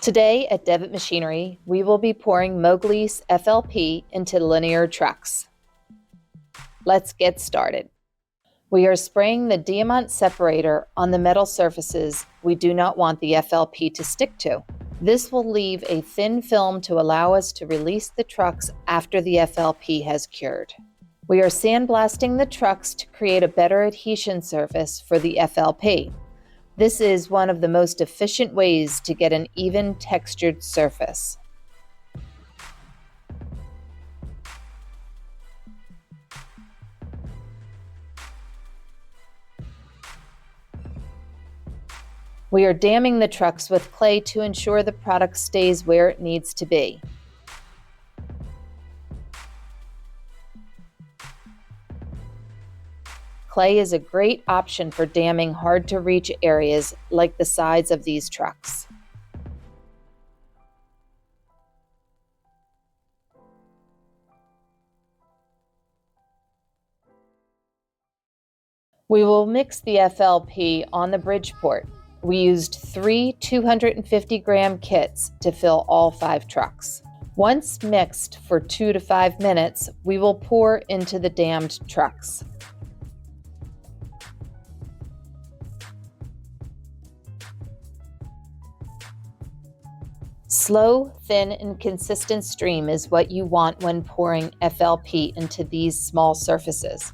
Today at Devitt Machinery, we will be pouring Mowgli's FLP into linear trucks. Let's get started. We are spraying the diamond separator on the metal surfaces we do not want the FLP to stick to. This will leave a thin film to allow us to release the trucks after the FLP has cured. We are sandblasting the trucks to create a better adhesion surface for the FLP. This is one of the most efficient ways to get an even textured surface. We are damming the trucks with clay to ensure the product stays where it needs to be. Clay is a great option for damming hard-to-reach areas like the sides of these trucks. We will mix the FLP on the Bridgeport. We used 3 250-gram kits to fill all 5 trucks. Once mixed for 2 to 5 minutes, we will pour into the dammed trucks. Slow, thin, and consistent stream is what you want when pouring FLP into these small surfaces.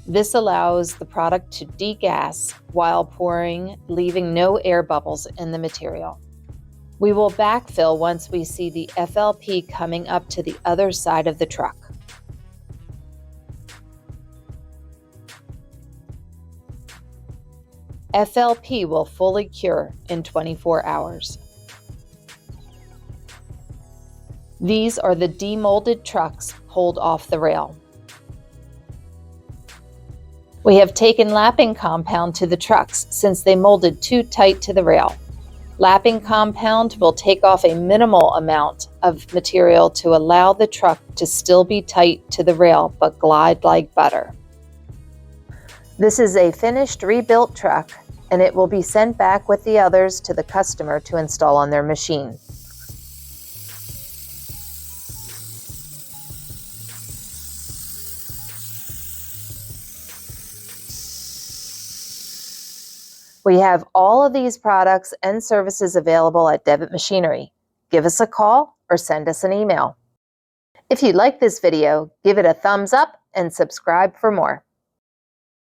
This allows the product to degas while pouring, leaving no air bubbles in the material. We will backfill once we see the FLP coming up to the other side of the truck. FLP will fully cure in 24 hours. These are the demolded trucks pulled off the rail. We have taken lapping compound to the trucks since they molded too tight to the rail. Lapping compound will take off a minimal amount of material to allow the truck to still be tight to the rail but glide like butter. This is a finished rebuilt truck, and it will be sent back with the others to the customer to install on their machine. We have all of these products and services available at Devitt Machinery. Give us a call or send us an email. If you like this video, give it a thumbs up and subscribe for more.